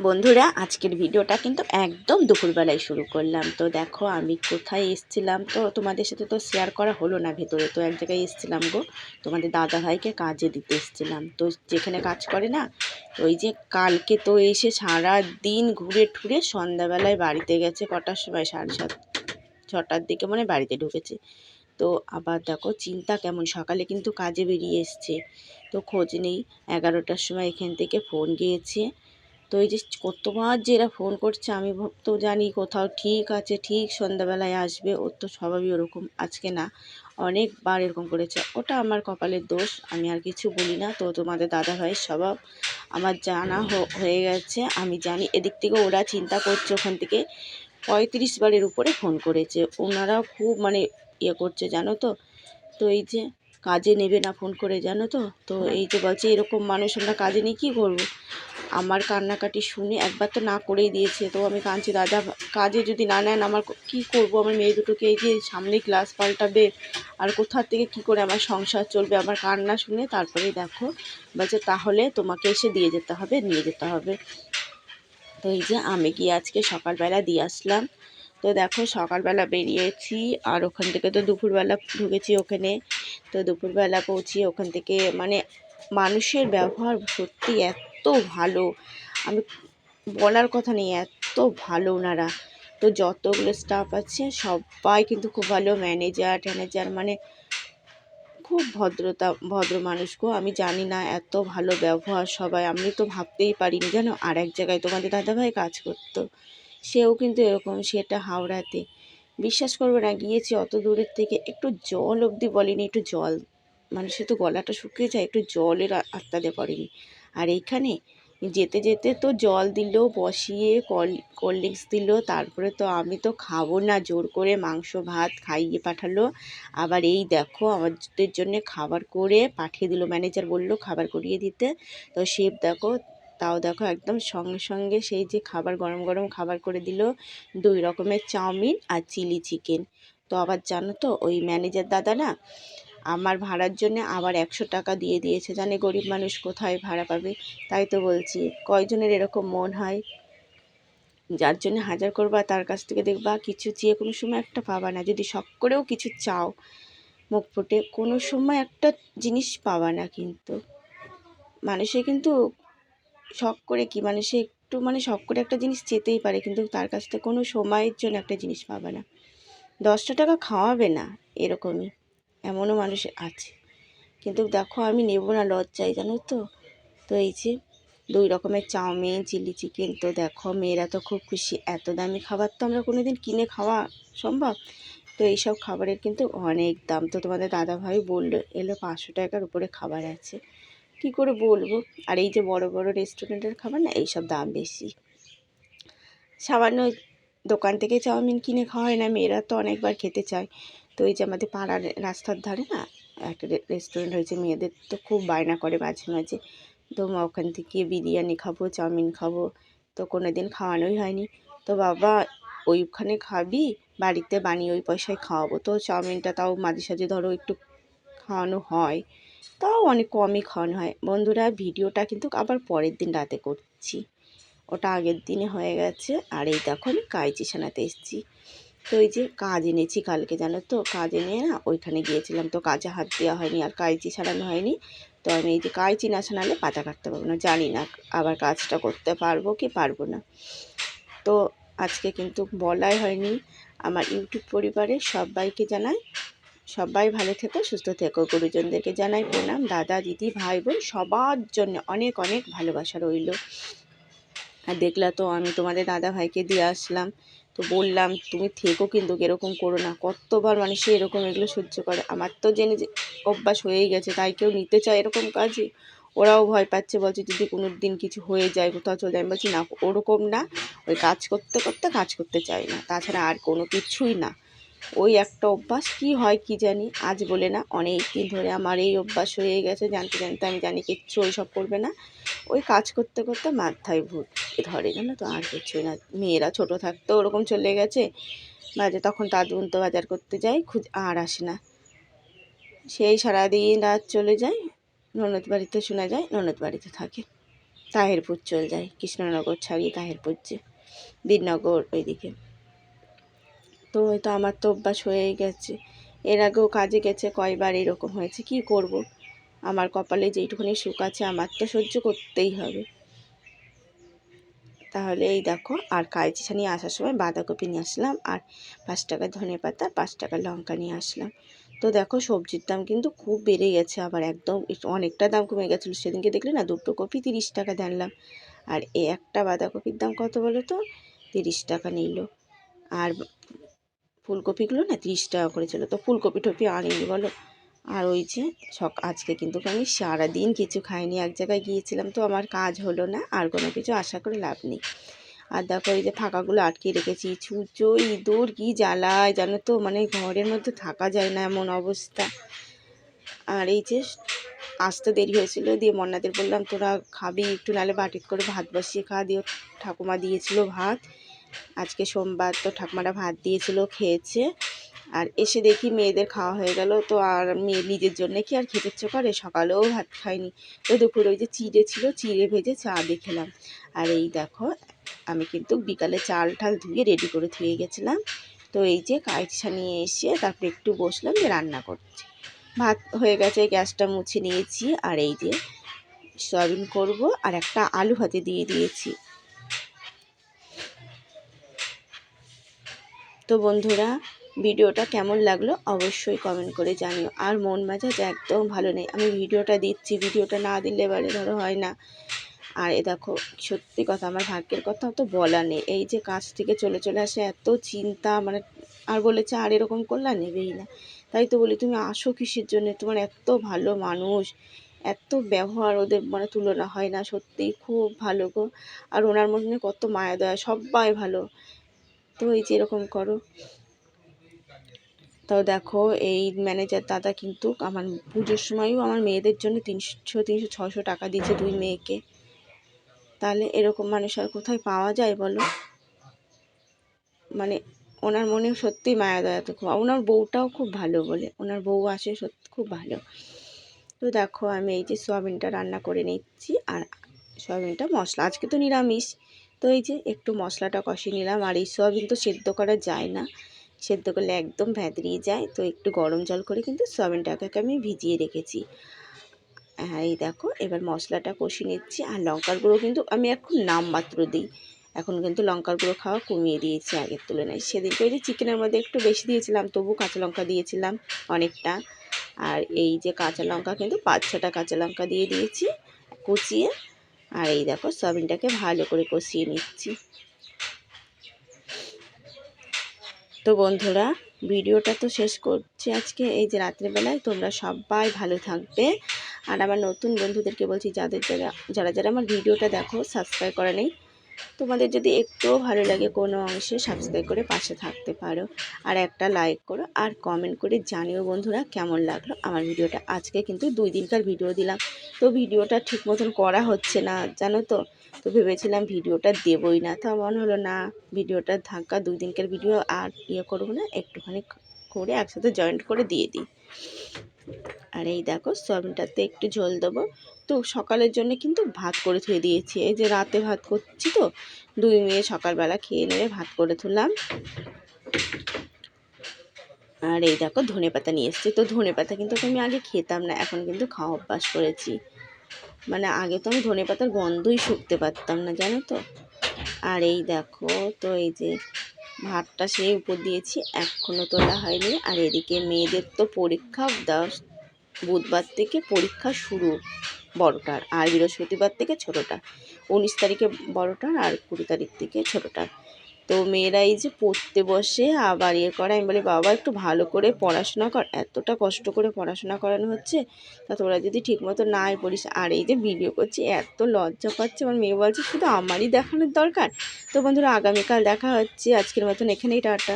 বন্ধুরা আজকের ভিডিওটা কিন্তু একদম দুপুরবেলায় শুরু করলাম। তো দেখো আমি কোথায় এসেছিলাম, তো তোমাদের সাথে তো শেয়ার করা হলো না ভেতরে। তো এক জায়গায় এসেছিলাম গো, তোমাদের দাদা ভাইকে কাজে দিতে এসেছিলাম। তো যেখানে কাজ করে না, তো ওই যে কালকে তো এসে সারা দিন ঘুরে ঠুরে সন্ধ্যাবেলায় বাড়িতে গেছে। কটার সময়? 6:30-6টার দিকে মানে বাড়িতে ঢুকেছে। তো আবার দেখো চিন্তা কেমন, সকালে কিন্তু কাজে বেরিয়ে এসছে, তো খোঁজ নেই। 11টার সময় এখান থেকে ফোন গিয়েছে। তো এই যে কতবার যে এরা ফোন করছে, আমি তো জানি কোথাও ঠিক আছে, ঠিক সন্ধ্যাবেলায় আসবে। ওর তো স্বভাবই ওরকম, আজকে না অনেকবার এরকম করেছে। ওটা আমার কপালের দোষ, আমি আর কিছু বলি না। তো তোমাদের দাদা ভাইয়ের স্বভাব আমার জানা হয়ে গেছে, আমি জানি। এদিক থেকে ওরা চিন্তা করছে, ওখান থেকে 35 বারের উপরে ফোন করেছে। ওনারা খুব মানে করছে জানো তো। তো এই যে কাজে নেবে না ফোন করে, জানো তো। তো এই যে বলছে এরকম মানুষ আমরা কাজে নিয়ে কী করবো। আমার কান্নাকাটি শুনে একবার তো না করেই দিয়েছে। তো আমি কাঁদছি, দাদা কাজে যদি না নেন আমার কী করবো। আমার মেয়ে দুটোকে এই যে সামনে ক্লাস পাল্টাবে, আর কোথা থেকে কি করে আমার সংসার চলবে। আমার কান্না শুনে তারপরেই দেখো বলছে তাহলে তোমাকে এসে দিয়ে যেতে হবে, নিয়ে যেতে হবে। তো এই যে আমি গিয়ে আজকে সকালবেলা দিয়ে আসলাম। তো দেখো সকালবেলা বেরিয়েছি, আর ওখান থেকে তো দুপুরবেলা ঢুকেছি ওখানে। তো দুপুরবেলা পৌঁছিয়ে ওখান থেকে মানে মানুষের ব্যবহার সত্যি এত ভালো, আমি বলার কথা নেই, এত ভালো ওনারা। তো যতগুলো স্টাফ আছে সবাই কিন্তু খুব ভালো। ম্যানেজার মানে খুব ভদ্র মানুষ গো। আমি জানি না এত ভালো ব্যবহার সবাই, আমি তো ভাবতেই পারিনি জানো। আর এক জায়গায় তোমাদের দাদাভাই কাজ করতো, সেও কিন্তু এরকম, সেটা হাওড়াতে। বিশ্বাস করবে না, গিয়েছি অত দূরের থেকে, একটু জল অবধি বলেনি। একটু জল মানে সে তো গলাটা শুকিয়ে যায়, একটু জলের আত্মাতে করেনি। আর এইখানে যেতে যেতে তো জল দিল, বসিয়ে কোল্ড ড্রিঙ্কস দিল। তারপরে তো আমি তো খাবো না, জোর করে মাংস ভাত খাইয়ে পাঠালো। আবার এই দেখো আমাদের জন্য খাবার করে পাঠিয়ে দিল, ম্যানেজার বলল খাবার করিয়ে দিতে। তো শেফ দেখো, তাও দেখো একদম সঙ্গে সঙ্গে সেই যে খাবার গরম গরম খাবার করে দিল, 2 রকমের চাউমিন আর চিলি চিকেন। তো আবার জানো তো ওই ম্যানেজার দাদা না আমার ভাড়ার জন্য আবার 100 টাকা দিয়ে দিয়েছে, জানে গরিব মানুষ কোথায় ভাড়া পাবে। তাই তো বলছি, কয়জনের এরকম মন হয়, যার জন্য হাজার করবা তার কাছ থেকে দেখবা কিছু চেয়ে কোনো সময় একটা পাবা না। যদি শখ করেও কিছু চাও মুখ ফুটে, কোনো সময় একটা জিনিস পাবা না। কিন্তু মানুষে কিন্তু শখ করে কি, মানুষে একটু মানে শখ করে একটা জিনিস চেতেই পারে, কিন্তু তার কাছ থেকে কোনো সময়ের জন্য একটা জিনিস পাবে না। 10টা টাকা খাওয়াবে না, এরকমই এমনও মানুষ আছে। কিন্তু দেখো আমি নেব না, লজ্জায়, জানো তো। তো এই যে 2 রকমের চাউমিন চিলি চিকেন। তো দেখো মেয়েরা তো খুব খুশি, এত দামি খাবার তো আমরা কোনো দিন কিনে খাওয়া সম্ভব। তো এইসব খাবারের কিন্তু অনেক দাম। তো তোমাদের দাদাভাই বললো এলো 500 টাকার উপরে খাবার আছে, কি করে বলবো। আর এই যে বড় বড় রেস্টুরেন্টের খাবার না, এইসব দাম বেশি। সামান্য দোকান থেকে চাউমিন কিনে খাওয়া হয় না, মেয়েরা তো অনেকবার খেতে চায়। তো এই যে আমাদের পাড়ার রাস্তার ধারে না একটা রেস্টুরেন্ট হয়েছে, মেয়েদের তো খুব বায়না করে মাঝে মাঝে। তো মা ওখান থেকে বিরিয়ানি খাবো, চাউমিন খাবো। তো কোনো দিন খাওয়ানোই হয়নি। তো বাবা ওইখানে খাবি, বাড়িতে বানিয়ে ওই পয়সায় খাওয়াবো। তো চাউমিনটা তাও মাঝে সাঝে ধরো একটু খাওয়ানো হয়, তাও অনেক কমই খাওয়ানো হয়। বন্ধুরা ভিডিওটা কিন্তু আবার পরের দিন রাতে করছি, ওটা আগের দিনে হয়ে গেছে। আর এই দেখো আমি কাইচি ছানাতে এসেছি। তো এই যে কাজ এনেছি কালকে, জানো তো, কাজ এনে না ওইখানে গিয়েছিলাম। তো কাজে হাত দেওয়া হয়নি আর কাইচি ছাড়ানো হয়নি। তো আমি এই যে কাইচি না ছাড়ালে পাতা কাটতে পারবো না, জানি না আবার কাজটা করতে পারবো কি পারবো না। তো আজকে কিন্তু বলাই হয়নি। আমার ইউটিউব পরিবারের সবাইকে জানাই সবাই ভালো থেকো, সুস্থ থেকো। গুরুজনদেরকে জানাই প্রণাম, দাদা দিদি ভাই বোন সবার জন্য অনেক অনেক ভালোবাসা রইল। আর দেখলা তো আমি তোমাদের দাদা ভাইকে দিয়ে আসলাম। তো বললাম তুমি থেকো কিন্তু এরকম করো না। কতবার মানুষে এরকম এগুলো সহ্য করে, আমার তো জেনে অভ্যাস হয়েই গেছে, তাই কেউ নিতে চায় এরকম কাজে। ওরাও ভয় পাচ্ছে, বলছে যদি কোনো দিন কিছু হয়ে যায়, কোথাও চলে যায়। আমি বলছি না, ওরকম না, ওই কাজ করতে করতে কাজ করতে চাই না, তাছাড়া আর কোনো কিছুই না। ওই একটা অভ্যাস, কি হয় কি জানি, আজ বলে না অনেক দিন ধরে আমার এই অভ্যাস হয়ে গেছে। জানতে জানতে আমি জানি কিচ্ছু ওইসব করবে না, ওই কাজ করতে করতে মাথায় ভূত ধরে, জানো তো, আর কিছুই না। মেয়েরা ছোট থাকতেও ওরকম চলে গেছে বাজে, তখন দাদুন তো বাজার করতে যাই, আর আসে না, সেই সারাদিন রাত চলে যায়। ননদ বাড়িতে শোনা যায় ননদ বাড়িতে থাকে। তাহেরপুর চলে যায়, কৃষ্ণনগর ছাড়িয়ে তাহেরপুর যে বীরনগর ওইদিকে। তো হয়তো আমার তো অভ্যাস হয়েই গেছে, এর আগেও কাজে গেছে কয়বার এরকম হয়েছে, কি করব, আমার কপালে যেইটুখানি সুখ আছে আমার তো সহ্য করতেই হবে। তাহলে এই দেখো, আর কাঁচি নিয়ে আসার সময় বাঁধাকপি নিয়ে আসলাম, আর 5 টাকার ধনেপাতা, 5 টাকার লঙ্কা নিয়ে আসলাম। তো দেখো সবজির দাম কিন্তু খুব বেড়ে গেছে, আবার একদম অনেকটা দাম কমে গেছিলো। সেদিনকে দেখলে না, 2টো কপি 30 টাকা আনলাম, আর এই একটা বাঁধাকপির দাম কত বলো তো, 30 টাকা নিল। আর ফুলকপিগুলো না 30 টাকা করে ছিল, তো ফুলকপি টপি আনিনি বলো। আর ওই যে আজকে কিন্তু আমি সারাদিন কিছু খাইনি, এক জায়গায় গিয়েছিলাম তো আমার কাজ হলো না, আর কোনো কিছু আশা করে লাভ নেই। আর দেখো এই যে ফাঁকাগুলো আটকে রেখেছি, ছুঁচো ইঁদুর কি জ্বালায় জানো তো, মানে ঘরের মধ্যে থাকা যায় না এমন অবস্থা। আর এই যে আসতে দেরি হয়েছিল, দিয়ে মন্নাদের বললাম তোরা খাবি একটু, নাহলে বাটিত করে ভাত বসিয়ে খা, দিয়ে ঠাকুমা দিয়েছিল ভাত, আজকে সোমবার তো ঠাকুমারা ভাত দিয়েছিল, খেয়েছে। আর এসে দেখি মেয়েদের খাওয়া হয়ে গেল, তো আর মেয়ে নিজের জন্য কি আর খেতে ইচ্ছে করে, সকালেও ভাত খাইনি। তো দুপুরে ওই যে চিড়ে ছিল, চিড়ে ভেজে চা দিয়ে খেলাম। আর এই দেখো আমি কিন্তু বিকালে চাল ঠাল ধুয়ে রেডি করে ধুয়ে গেছিলাম। তো এই যে কাইছা নিয়ে এসে তারপরে একটু বসলাম, যে রান্না করছি। ভাত হয়ে গেছে, গ্যাসটা মুছে নিয়েছি, আর এই যে সয়াবিন করব, আর একটা আলু ভাতে দিয়ে দিয়েছি। তো বন্ধুরা, ভিডিওটা কেমন লাগলো অবশ্যই কমেন্ট করে জানিও। আর মন মেজাজ একদম ভালো নেই, আমি ভিডিওটা দিচ্ছি, ভিডিওটা না দিলে এবারে ধরো হয় না। আর এ দেখো সত্যি কথা, আমার ভাগ্যের কথা তো বলা নেই, এই যে কাজ থেকে চলে আসে এত চিন্তা, মানে আর বলেছে আর এরকম করলে নেবেই না। তাই তো বলি তুমি আসো কিসের জন্য, তোমার এত ভালো মানুষ, এত ব্যবহার ওদের মানে তুলনা হয় না, সত্যিই খুব ভালো গো। আর ওনার মনে কত মায়া দয়া, সবাই ভালো। তো এই যে এরকম করো। তো দেখো এই ম্যানেজার দাদা কিন্তু আমার পুজোর সময়ও আমার মেয়েদের জন্য 300-600 টাকা দিয়েছে 2 মেয়েকে। তাহলে এরকম মানুষ আর কোথায় পাওয়া যায় বলো। মানে ওনার মনে সত্যি মায়া দয়া তো খুব, ওনার বউটাও খুব ভালো, বলে ওনার বউ আসে সত্যি খুব ভালো। তো দেখো আমি এই যে সয়াবিনটা রান্না করে নিচ্ছি, আর সয়াবিনটা মশলা, আজকে তো নিরামিষ, তো এই যে একটু মশলাটা কষিয়ে নিলাম। আর এই সয়াবিন তো সেদ্ধ করা যায় না, সেদ্ধ করলে একদম ভেতরিয়ে যায়, তো একটু গরম জল করে কিন্তু সয়াবিনটাকে আমি ভিজিয়ে রেখেছি। হ্যাঁ এই দেখো এবার মশলাটা কষিয়ে নিচ্ছি। আর লঙ্কার গুঁড়ো কিন্তু আমি এখন নামমাত্র দিই, এখন কিন্তু লঙ্কার গুঁড়ো খাওয়া কমিয়ে দিয়েছি আগের তুলনায়। সেদিনকে ওই যে চিকেনের মধ্যে একটু বেশি দিয়েছিলাম, তবু কাঁচা লঙ্কা দিয়েছিলাম অনেকটা। আর এই যে কাঁচা লঙ্কা কিন্তু 5-6টা কাঁচা লঙ্কা দিয়ে দিয়েছি কুচিয়ে। আর এই দেখো সয়াবিনটাকে ভালো করে কষিয়ে নিচ্ছি। তো বন্ধুরা, ভিডিওটা তো শেষ করছি আজকে এই যে রাত্রেবেলায়, তোমরা সবাই ভালো থাকবে। আর আমার নতুন বন্ধুদেরকে বলছি, যারা আমার ভিডিওটা দেখো সাবস্ক্রাইব করা নেই, তোমাদের যদি একটুও ভালো লাগে কোনো অংশে সাবস্ক্রাইব করে পাশে থাকতে পারো, আর একটা লাইক করো, আর কমেন্ট করে জানিও বন্ধুরা কেমন লাগলো আমার ভিডিওটা। আজকে কিন্তু 2 দিনকার ভিডিও দিলাম, তো ভিডিওটা ঠিক মতন করা হচ্ছে না জানো তো। তো ভেবেছিলাম ভিডিওটা দেবই না, তো মনে হলো না, ভিডিওটা থাকা 2 দিনকার ভিডিও আর করবো না, একটুখানি করে একসাথে জয়েন্ট করে দিয়ে দিই। আর এই দেখো সয়াবিনটাতে একটু ঝোল দেবো। তো সকালের জন্য কিন্তু ভাত করে ধুয়ে দিয়েছি, এই যে রাতে ভাত করছি তো, 2 মেয়ে সকালবেলা খেয়ে নিয়ে ভাত করে তুললাম। আর এই দেখো ধনেপাতা নিয়ে এসেছি, তো ধনেপাতা কিন্তু আমি আগে খেতাম না, এখন কিন্তু খাওয়া অভ্যাস করেছি। মানে আগে তো আমি ধনেপাতার গন্ধই শুকতে পারতাম না জানো তো। আর এই দেখো, তো এই যে ভাতটা সেই উপর দিয়েছি, এখনও তোলা হয়নি। আর এদিকে মেয়েদের তো পরীক্ষা, বুধবার থেকে পরীক্ষা শুরু বড়টার, আর বৃহস্পতিবার থেকে ছোটোটা, 19 তারিখে বড়টার আর 20 তারিখ থেকে ছোটোটার। তো মেয়েরা এই যে পড়তে বসে আবার করে, আমি বলি বাবা একটু ভালো করে পড়াশোনা কর, এতটা কষ্ট করে পড়াশোনা করানো হচ্ছে, তা তোরা যদি ঠিক মতো নাই পড়িস। আর এই যে ভিডিও করছি, এত লজ্জা পাচ্ছে, আমার মেয়ে বলছে শুধু আমারই দেখানোর দরকার। তো বন্ধুরা, আগামীকাল দেখা হচ্ছে, আজকের মতন এখানেই টাটা।